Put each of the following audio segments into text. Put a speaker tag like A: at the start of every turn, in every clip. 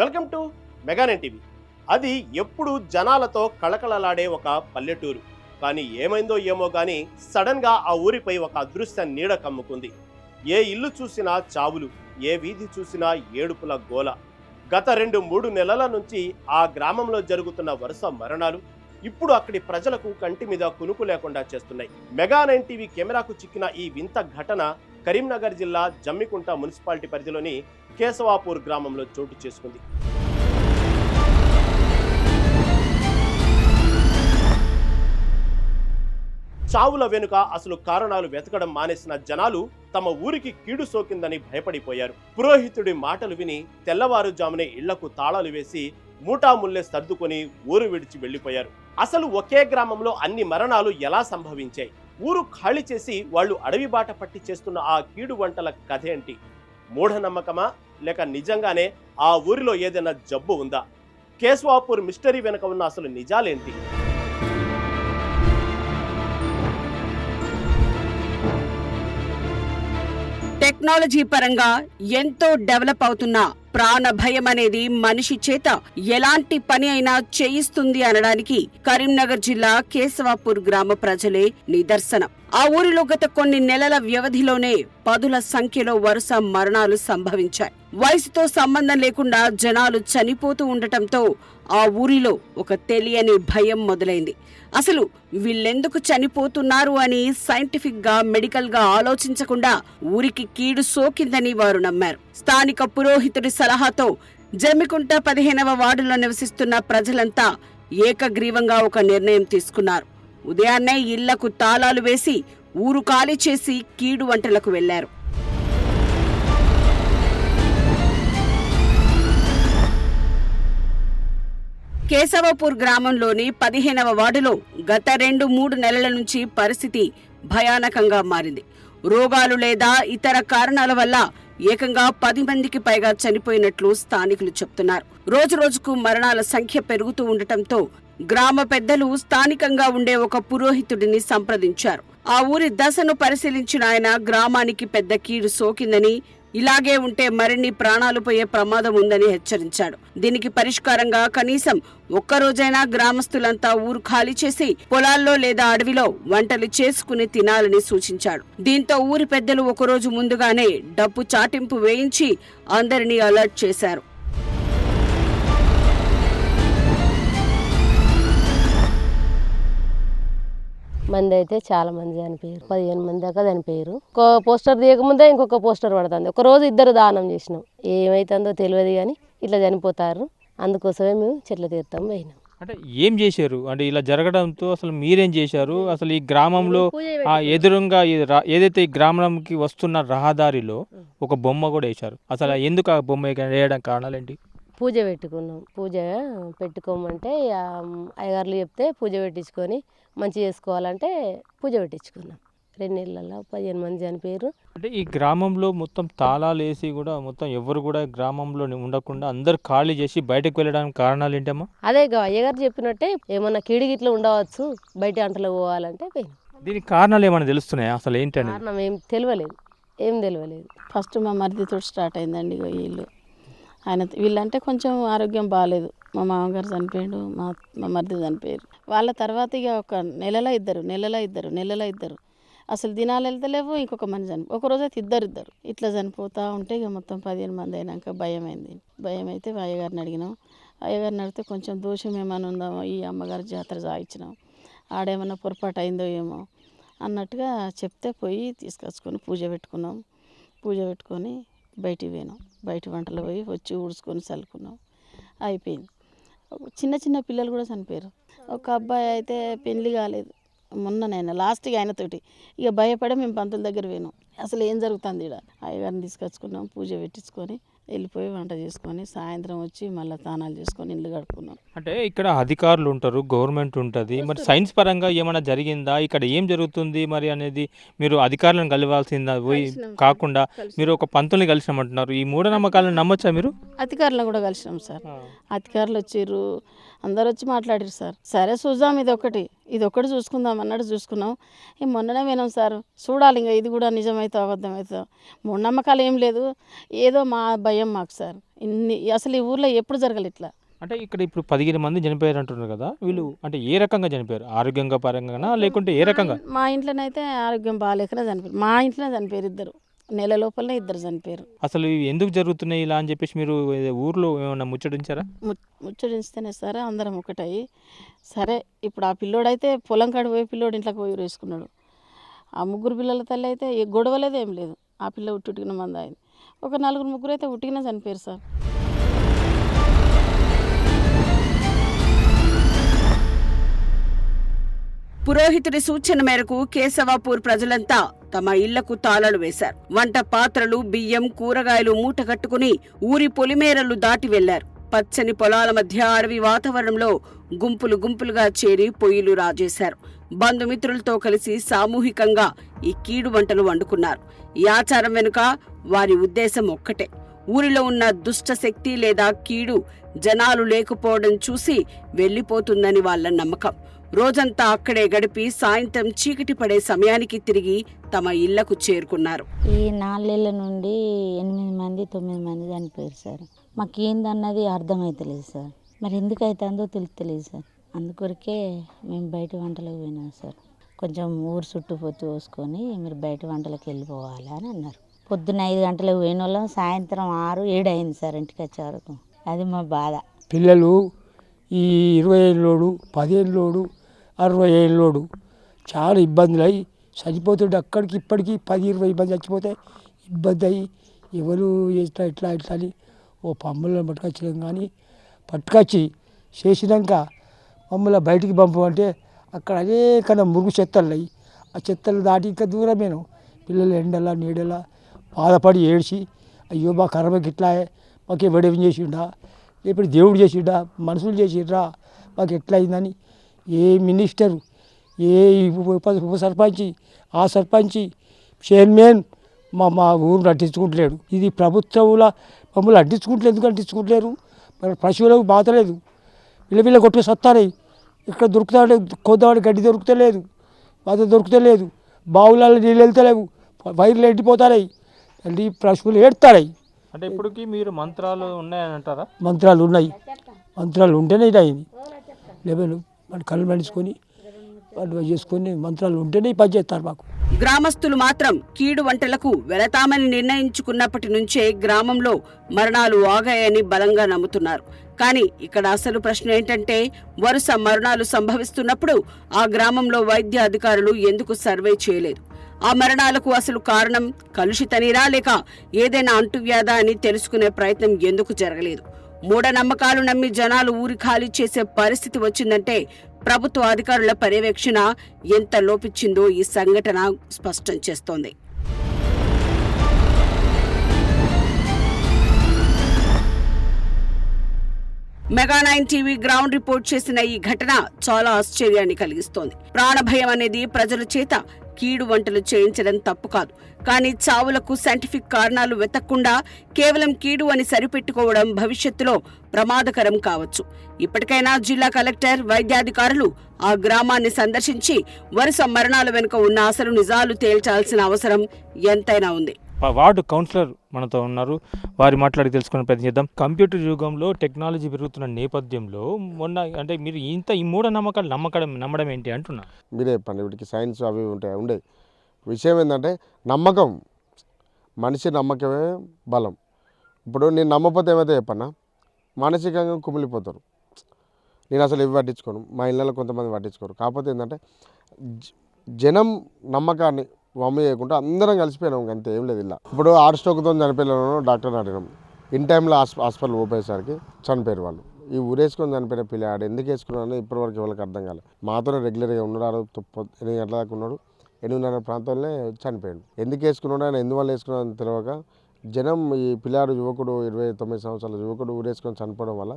A: Welcome to మెగానెన్ TV. అది ఎప్పుడు జనాలతో కళకళలాడే ఒక పల్లెటూరు. కానీ ఏమైందో ఏమో కానీ సడన్గా ఆ ఊరిపై ఒక అదృశ్య నీడ కమ్ముకుంది. ఏ ఇల్లు చూసినా చావులు, ఏ వీధి చూసినా ఏడుపుల గోల. గత 2-3 నెలల నుంచి ఆ గ్రామంలో జరుగుతున్న వరుస మరణాలు ఇప్పుడు అక్కడి ప్రజలకు కంటి మీద కునుకు లేకుండా చేస్తున్నాయి. మెగానెన్ టీవీ కెమెరాకు చిక్కిన ఈ వింత ఘటన కరీంనగర్ జిల్లా జమ్మికుంట మున్సిపాలిటీ పరిధిలోని కేశవాపూర్ గ్రామంలో చోటు చేసుకుంది. చావుల వెనుక అసలు కారణాలు వెతకడం మానేసిన జనాలు తమ ఊరికి కీడు సోకిందని భయపడిపోయారు. పురోహితుడి మాటలు విని తెల్లవారుజామునే ఇళ్లకు తాళాలు వేసి మూటాముల్లే సర్దుకొని ఊరు విడిచి వెళ్లిపోయారు. అసలు ఒకే గ్రామంలో అన్ని మరణాలు ఎలా సంభవించాయి? ఊరు ఖాళీ చేసి వాళ్ళు అడవి బాట పట్టి చేస్తున్న ఆ కీడు వంటల కథ ఏంటి? మూఢనమ్మకమా లేక నిజంగానే ఆ ఊరిలో ఏదైనా జబ్బు ఉందా? కేశవాపూర్ మిస్టరీ వెనుక ఉన్న అసలు నిజాలేంటి?
B: టెక్నాలజీ పరంగా ఎంతో డెవలప్ అవుతున్న ప్రాణ భయం అనేది మనిషి చేత ఎలాంటి పని అయినా చేయిస్తుంది అనడానికి కరీంనగర్ జిల్లా కేశవాపూర్ గ్రామ ప్రజలే నిదర్శనం. ఆ ఊరిలో గత కొన్ని నెలల వ్యవధిలోనే 10ల సంఖ్యలో వరుస మరణాలు సంభవించాయి. వయసుతో సంబంధం లేకుండా జనాలు చనిపోతూ ఉండటంతో ఆ ఊరిలో ఒక తెలియని భయం మొదలైంది. అసలు వీళ్ళెందుకు చనిపోతున్నారు అని సైంటిఫిక్ గా మెడికల్ గా ఆలోచించకుండా ఊరికి కీడు సోకిందని వారు నమ్మారు. స్థానిక పురోహితుడి సలహాతో జమ్మికుంట 15వ వార్డులో నివసిస్తున్న ప్రజలంతా ఏకగ్రీవంగా ఒక నిర్ణయం తీసుకున్నారు. ఉదయాన్నే ఇళ్లకు తాళాలు వేసి ఊరు ఖాళీ చేసి కీడు వంటలకు వెళ్లారు. కేశవపూర్ గ్రామంలోని 15వ వార్డులో గత 2-3 నెలల నుంచి పరిస్థితి భయానకంగా మారింది. రోగాలు లేదా ఇతర కారణాల వల్ల ఏకంగా 10 మందికి పైగా చనిపోయినట్లు స్థానికులు చెప్తున్నారు. రోజురోజుకు మరణాల సంఖ్య పెరుగుతూ ఉండటంతో గ్రామ పెద్దలు స్థానికంగా ఉండే ఒక పురోహితుడిని సంప్రదించారు. ఆ ఊరి దశను పరిశీలించిన ఆయన గ్రామానికి పెద్ద కీడు సోకిందని, ఇలాగే ఉంటే మరిన్ని ప్రాణాలు పోయే ప్రమాదం ఉందని హెచ్చరించాడు. దీనికి పరిష్కారంగా కనీసం ఒక్కరోజైనా గ్రామస్తులంతా ఊరు ఖాళీ చేసి పొలాల్లో లేదా అడవిలో వంటలు చేసుకుని తినాలని సూచించాడు. దీంతో ఊరి పెద్దలు ఒకరోజు ముందుగానే డప్పు చాటింపు వేయించి అందరినీ అలర్ట్ చేశారు.
C: మంది అయితే చాలా మంది చనిపోయారు. 15 మంది దాకా చనిపోయారు. ఒక పోస్టర్ తీయకముందే ఇంకొక పోస్టర్ పడుతుంది. ఒక రోజు 2 దానం చేసినాం. ఏమైతుందో తెలియదు కానీ ఇట్లా చనిపోతారు. అందుకోసమే మేము చెట్ల తీర్థం పోయినాం.
D: అంటే ఏం చేశారు? అంటే ఇలా జరగడంతో అసలు మీరేం చేశారు? అసలు ఈ గ్రామంలో ఎదురుగా ఏదైతే ఈ గ్రామంకి వస్తున్న రహదారిలో ఒక బొమ్మ కూడా వేశారు. అసలు ఎందుకు ఆ బొమ్మ వేయడం కారణాలు ఏంటి?
C: పూజ పెట్టుకున్నాం. పూజ పెట్టుకోమంటే అయ్యగారులు చెప్తే పూజ పెట్టించుకొని మంచి చేసుకోవాలంటే పూజ పెట్టించుకున్నాం. 2 నెలల్లో 15 మంది చనిపోయారు.
D: అంటే ఈ గ్రామంలో మొత్తం తాళాలు వేసి కూడా మొత్తం ఎవరు కూడా గ్రామంలో ఉండకుండా అందరు ఖాళీ చేసి బయటకు వెళ్ళడానికి కారణాలు ఏంటమ్మా?
C: అదే అయ్యగారు చెప్పినట్టే ఏమన్నా కిడిగిట్లు ఉండవచ్చు, బయట అంటలో పోవాలంటే పోయినాం.
D: దీనికి కారణాలు ఏమైనా తెలుస్తున్నాయా? అసలు ఏంటని
C: కారణం ఏం తెలియలేదు.
E: ఫస్ట్ మా మరిదితో స్టార్ట్ అయిందండి ఇల్లు. వీళ్ళంటే కొంచెం ఆరోగ్యం బాగాలేదు. మా మామగారు చనిపోయాడు, మా మరిది చనిపోయారు. వాళ్ళ తర్వాత ఇక ఒక నెలలో ఇద్దరు అసలు దినాలు వెళ్తలేవు. ఇంకొక మంది ఒకరోజు అయితే ఇద్దరు ఇట్లా చనిపోతూ ఉంటే ఇక మొత్తం 15 మంది అయినాక భయం అయితే అయ్యగారిని అడిగినాం. అయ్యగారిని అడిగితే కొంచెం దోషం ఏమైనా ఉందామో, ఈ అమ్మగారి జాతర సాగించినాం, ఆడేమన్నా పొరపాటు అయిందో ఏమో అన్నట్టుగా చెప్తే పోయి తీసుకొచ్చుకొని పూజ పెట్టుకొని బయటికి పోయినాం. బయట వంటలు పోయి వచ్చి ఊడ్చుకొని చల్లుకున్నాం. అయిపోయింది. చిన్న పిల్లలు కూడా చనిపోయారు. ఒక అబ్బాయి అయితే పెళ్లి కాలేదు, మొన్ననైనా లాస్ట్గా ఆయనతోటి ఇక భయపడే మేము పంతుల దగ్గర పోయినాం. అసలు ఏం జరుగుతుంది ఇక్కడ? అయ్యగారిని తీసుకొచ్చుకున్నాం, పూజ పెట్టించుకొని వెళ్ళిపోయి వంట చేసుకొని సాయంత్రం వచ్చి మళ్ళీ స్నానాలు చేసుకొని ఇల్లు కడుక్కున్నాం.
D: అంటే ఇక్కడ అధికారులు ఉంటారు, గవర్నమెంట్ ఉంటుంది, మరి సైన్స్ పరంగా ఏమైనా జరిగిందా, ఇక్కడ ఏం జరుగుతుంది మరి అనేది మీరు అధికారులను కలవాల్సిందా? పోయి కాకుండా మీరు ఒక పంతుల్ని కలిసినామంటున్నారు. ఈ మూఢనమ్మకాలను నమ్మొచ్చా మీరు?
E: అధికారులను కూడా కలిసినాం సార్. అధికారులు వచ్చిర్రు, అందరు వచ్చి మాట్లాడారు సార్. సరే చూద్దాం, ఇది ఒకటి చూసుకుందాం అన్నట్టు చూసుకున్నాం. మొన్ననే విన్నాం సార్, చూడాలి ఇంకా ఇది కూడా నిజమైతే అబద్ధమైతే. మూఢనమ్మకాలు ఏం లేదు, ఏదో మా భయం మాకు సార్. అసలు ఈ ఊర్లో ఎప్పుడు జరగలేదు ఇట్లా.
D: అంటే ఇక్కడ ఇప్పుడు 15 మంది చనిపోయారు అంటున్నారు కదా, వీళ్ళు అంటే ఏ రకంగా చనిపోయారు? ఆరోగ్యంగా పరంగానా లేకుంటే ఏ రకంగా?
E: మా ఇంట్లోనైతే ఆరోగ్యం బాగాలేకనే చనిపోయారు. మా ఇంట్లోనే చనిపోయారు ఇద్దరు, నెల లోపలనే ఇద్దరు చనిపోయారు.
D: అసలు ఇవి ఎందుకు జరుగుతున్నాయి ఇలా అని చెప్పేసి మీరు ఊర్లో ఏమైనా ముచ్చటించారా?
E: ముచ్చటిస్తేనే సరే అందరం ఒకటయి, సరే ఇప్పుడు ఆ పిల్లోడైతే పొలం కాడికి పోయి పిల్లోడు ఇంట్లోకి పోయి వేసుకున్నాడు. ఆ ముగ్గురు పిల్లల తల్లి అయితే ఏ గొడవలేదు ఏం లేదు. ఆ పిల్ల ఉట్టిన మంది అయింది. ఒక 4-3 అయితే ఉట్టిగానే చనిపోయారు సార్.
B: పురోహితుడి సూచన మేరకు కేశవాపూర్ ప్రజలంతా తమ ఇళ్లకు తాళాలు వేశారు. వంట పాత్రలు, బియ్యం, కూరగాయలు మూట కట్టుకుని ఊరి పొలిమేరలు దాటి వెళ్లారు. పచ్చని పొలాల మధ్య అడవి వాతావరణంలో గుంపులుగా చేరి పొయ్యిలు రాజేశారు. బంధుమిత్రులతో కలిసి సామూహికంగా ఈ కీడు వంటలు వండుకున్నారు. ఈ ఆచారం వెనుక వారి ఉద్దేశం ఒక్కటే, ఊరిలో ఉన్న దుష్ట శక్తి లేదా కీడు జనాలు లేకపోవడం చూసి వెళ్లిపోతుందని వాళ్ళ నమ్మకం. రోజంతా అక్కడే గడిపి సాయంత్రం చీకటి పడే సమయానికి తిరిగి తమ ఇళ్లకు చేరుకున్నారు.
F: ఈ 4 ఏళ్ల నుండి 8 మంది 9 మంది చనిపోయారు సార్. మాకేందన్నది అర్థమవుతలేదు సార్. మరి ఎందుకు అవుతుందో తెలుస్తలేదు సార్. అందుకొరకే మేము బయట వంటలకు పోయినాం సార్. కొంచెం ఊరు చుట్టూ పొత్తు పోసుకొని మీరు బయట వంటలకు వెళ్ళిపోవాలి అని అన్నారు. పొద్దున్న 5 గంటలకు పోయిన వాళ్ళం సాయంత్రం 6-7 అయింది సార్ ఇంటికి వచ్చే వరకు. అది మా బాధ.
G: పిల్లలు ఈ 20 ఏళ్ళోడు, 10 ఏళ్ళోడు, 60 ఏళ్ళోడు చాలా ఇబ్బందులు అయ్యి చచ్చిపోతుంటే అక్కడికి ఇప్పటికీ 10-20 మంది చచ్చిపోతే ఇబ్బంది అయ్యి ఎవరు ఇట్లా అని ఓ పమ్మలను పట్టుకొచ్చినాం. కానీ పట్టుకొచ్చి చేసినాక మమ్మల్ని బయటికి పంపమంటే అక్కడ అనేక మురుగు చెత్తలు అయ్యి ఆ చెత్తలు దాటి ఇంకా దూరమేను. పిల్లలు ఎండలా నీడలా బాధపడి ఏడ్చి అయ్యో మా కర్మకి ఇట్లా మాకు ఎవడేం చేసిండా, ఇప్పుడు దేవుడు చేసిండా, మనుషులు చేసిండ్రా, మాకు ఎట్లా అయిందని ఏ మినిస్టరు, ఏ ఉప సర్పంచి, ఆ సర్పంచి, చైర్మన్ మా ఊరిని అంటించుకుంటలేడు. ఇది ప్రభుత్వంలో మమ్మల్ని అంటించుకుంటలేదు. ఎందుకు అంటించుకుంటలేరు? మరి పశువులకు బాతలేదు, వీళ్ళ కొట్టుకు సత్తారాయి. ఇక్కడ దొరుకుతాడే కొద్దావాడి గడ్డి దొరుకుతలేదు, బాధ దొరుకుతలేదు, బావులలో నీళ్ళు వెళ్తలేవు, వైర్లు ఎండిపోతారాయి, మళ్ళీ పశువులు ఏడుతారాయి.
D: అంటే ఇప్పటికి మీరు మంత్రాలు ఉన్నాయని అంటారా?
G: మంత్రాలు ఉన్నాయి, మంత్రాలు ఉంటేనే ఇది అయింది. లేవను మన కళ్ళు మనిషికొని వాళ్ళు చేసుకొని మంత్రాలు ఉంటేనే పని చేస్తారు మాకు.
B: గ్రామస్తులు మాత్రం కీడు వంటలకు వెళతామని నిర్ణయించుకున్నప్పటి నుంచే గ్రామంలో మరణాలు ఆగాయని బలంగా నమ్ముతున్నారు. కానీ ఇక్కడ అసలు ప్రశ్న ఏంటంటే, వరుస మరణాలు సంభవిస్తున్నప్పుడు ఆ గ్రామంలో వైద్య అధికారులు ఎందుకు సర్వే చేయలేదు? ఆ మరణాలకు అసలు కారణం కలుషిత నీరా లేక ఏదైనా అంటువ్యాధా అని తెలుసుకునే ప్రయత్నం ఎందుకు జరగలేదు? మూఢనమ్మకాలు నమ్మి జనాలు ఊరి ఖాళీ చేసే పరిస్థితి వచ్చిందంటే ప్రభుత్వ అధికారుల పర్యవేక్షణ ఎంత లోపించిందో ఈ సంఘటన స్పష్టం చేస్తోంది. మెగా9 టీవీ గ్రౌండ్ రిపోర్ట్ చేసిన ఈ ఘటన చాలా ఆశ్చర్యాన్ని కలిగిస్తోంది. ప్రాణభయం అనేది ప్రజల చేత కీడు వంటలు చేయించడం తప్పు కాదు. కానీ చావులకు సైంటిఫిక్ కారణాలు వెతకకుండా కేవలం కీడు అని సరిపెట్టుకోవడం భవిష్యత్తులో ప్రమాదకరం కావచ్చు. ఇప్పటికైనా జిల్లా కలెక్టర్, వైద్యాధికారులు ఆ గ్రామాన్ని సందర్శించి వరుస మరణాల వెనుక ఉన్న అసలు నిజాలు తేల్చాల్సిన అవసరం ఎంతైనా ఉంది.
D: వార్డు కౌన్సిలర్ మనతో ఉన్నారు, వారి మాట్లాడి తెలుసుకునే ప్రయత్నిద్దాం. కంప్యూటర్ యుగంలో టెక్నాలజీ పెరుగుతున్న నేపథ్యంలో మొన్న అంటే మీరు ఈ మూఢనమ్మకాలు నమ్మడం ఏంటి అంటున్నా?
H: మీరే చెప్పండి. వీటికి సైన్స్ అవి ఉండే విషయం ఏంటంటే నమ్మకం, మనిషి నమ్మకమే బలం. ఇప్పుడు నేను నమ్మకపోతే ఏమైతే చెప్పన్నా, మానసికంగా కుమిలిపోతారు. నేను అసలు ఇవి పట్టించుకోను, మా ఇళ్ళలో కొంతమంది పట్టించుకోరు. కాకపోతే ఏంటంటే జనం నమ్మకాన్ని వమ్మ చేయకుండా అందరం కలిసిపోయినాం, అంతే, ఏం లేదు. ఇలా ఇప్పుడు హార్ట్ స్ట్రోక్తో చనిపోయినాను డాక్టర్ని అడిగినాం. ఇన్ టైంలో హాస్పిటల్ ఓపేసరికి చనిపోయారు వాళ్ళు. ఈ ఊరేసుకొని చనిపోయిన పిల్లాడు ఎందుకు వేసుకున్నాడని ఇప్పటివరకు ఎవరికి అర్థం కాలేదు. మాతోనే రెగ్యులర్గా ఉన్నాడు, 8 గంటల దాకా ఉన్నాడు, 8:30 ప్రాంతంలో చనిపోయాడు. ఎందుకు వేసుకున్నాడు, ఆయన ఎందువల్ల వేసుకున్నాడని తెలియక జనం ఈ పిల్లాడు యువకుడు 29 సంవత్సరాల యువకుడు ఊరేసుకొని చనిపోవడం వల్ల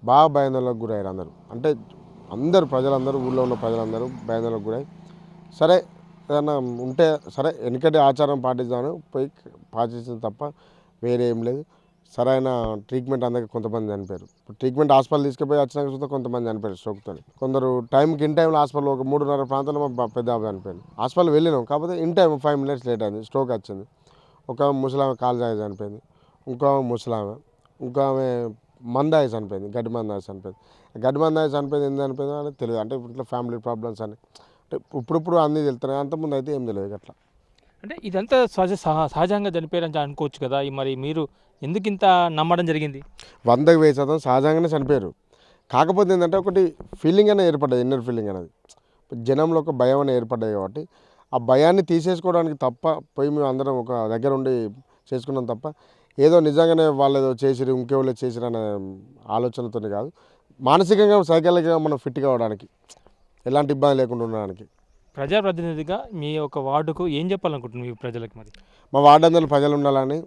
H: బాగా భయాందోళనకు గురయ్యారు అందరూ. అంటే ప్రజలందరూ ఊళ్ళో ఉన్న ప్రజలందరూ భయాందోళనకు గురై సరే ఏదైనా ఉంటే సరే వెనకటి ఆచారం పాటిద్దామని పోయి పాటించింది తప్ప వేరే ఏం లేదు. సరైన ట్రీట్మెంట్ అందక కొంతమంది చనిపోయారు. ట్రీట్మెంట్ హాస్పిటల్ తీసుకుపోయి వచ్చినాక చూస్తే కొంతమంది చనిపోయారు స్ట్రోక్తో. కొందరు టైంకి ఇన్ టైంలో హాస్పిటల్ ఒక 3:30 ప్రాంతంలో మా పెద్ద బాబు చనిపోయింది. హాస్పిటల్ వెళ్ళినాం, కాకపోతే ఇన్ టైం 5 minutes లేట్ అయింది, స్ట్రోక్ వచ్చింది. ఒక ముసలామె కాలు జారి చనిపోయింది, ఇంకో ముసలామె, ఇంకో ఆమె మందాయి చనిపోయింది, గడ్డి మందాయి చనిపోయింది. గడ్డి మందాయి చనిపోయింది, ఎందుకు చనిపోయింది అని తెలియదు. అంటే ఇట్లా ఫ్యామిలీ ప్రాబ్లమ్స్ అని అంటే ఇప్పుడు అన్నీ తెలుస్తున్నాయి, అంతకుముందు అయితే ఏం తెలియదు అట్లా.
D: అంటే ఇదంతా సహజంగా చనిపోయారని అనుకోవచ్చు కదా, మరి మీరు ఎందుకు ఇంత నమ్మడం జరిగింది?
H: 100% సహజంగానే చనిపోయారు. కాకపోతే ఏంటంటే ఒకటి ఫీలింగ్ అనేది ఏర్పడ్డది, ఇన్నర్ ఫీలింగ్ అనేది జనంలో ఒక భయం అనేది ఏర్పడ్డది. కాబట్టి ఆ భయాన్ని తీసేసుకోవడానికి తప్ప పోయి మేము అందరం ఒక దగ్గర ఉండి చేసుకున్నాం తప్ప ఏదో నిజంగానే వాళ్ళు ఏదో చేసిరు ఇంకెవరో చేసిరు అనే ఆలోచనతో కాదు. మానసికంగా సైకలాజికల్గా మనం ఫిట్ కావడానికి, ఎలాంటి ఇబ్బంది లేకుండా ఉండడానికి.
D: ప్రజాప్రతినిధిగా మీ యొక్క వార్డుకు ఏం చెప్పాలనుకుంటున్నారు మీ ప్రజలకు? మరి
H: మా వార్డు అందరూ ప్రజలు ఉండాలని,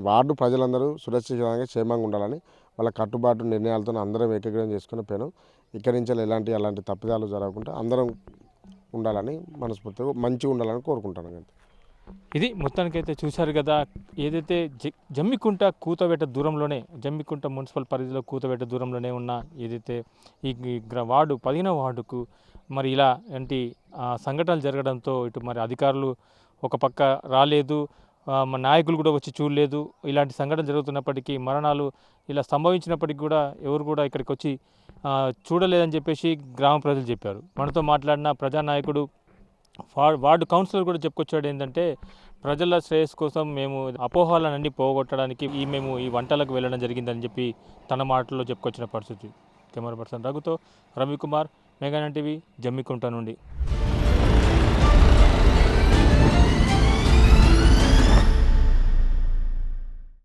H: వార్డు ప్రజలందరూ సురక్షితంగా క్షేమంగా ఉండాలని వాళ్ళ కట్టుబాటు నిర్ణయాలతో అందరం ఏకీకరణ చేసుకుని పోయినాం. ఇక్కడి నుంచి అలాంటి తప్పిదాలు జరగకుండా అందరం ఉండాలని మనస్ఫూర్తిగా మంచిగా ఉండాలని కోరుకుంటాను.
D: ఇది మొత్తానికైతే చూశారు కదా, ఏదైతే జమ్మికుంట కూతవేట దూరంలోనే, జమ్మికుంట మున్సిపల్ పరిధిలో కూతవేట దూరంలోనే ఉన్న ఏదైతే ఈ వార్డు 15వ వార్డుకు మరి ఇలాంటి సంఘటనలు జరగడంతో ఇటు మరి అధికారులు ఒక పక్క రాలేదు, మన నాయకులు కూడా వచ్చి చూడలేదు. ఇలాంటి సంఘటన జరుగుతున్నప్పటికీ, మరణాలు ఇలా సంభవించినప్పటికీ కూడా ఎవరు కూడా ఇక్కడికి వచ్చి చూడలేదని చెప్పేసి గ్రామ ప్రజలు చెప్పారు. మనతో మాట్లాడిన ప్రజానాయకుడు వార్డు కౌన్సిలర్ కూడా చెప్పుకొచ్చాడు ఏంటంటే, ప్రజల శ్రేయస్సు కోసం మేము అపోహలన్నీ పోగొట్టడానికి మేము ఈ వంటలకు వెళ్ళడం జరిగిందని చెప్పి తన మాటల్లో చెప్పుకొచ్చిన పరిస్థితి. కెమెరా పర్సన్ రఘుతో Ravikumar, mega nine TV, Jammikunta నుండి.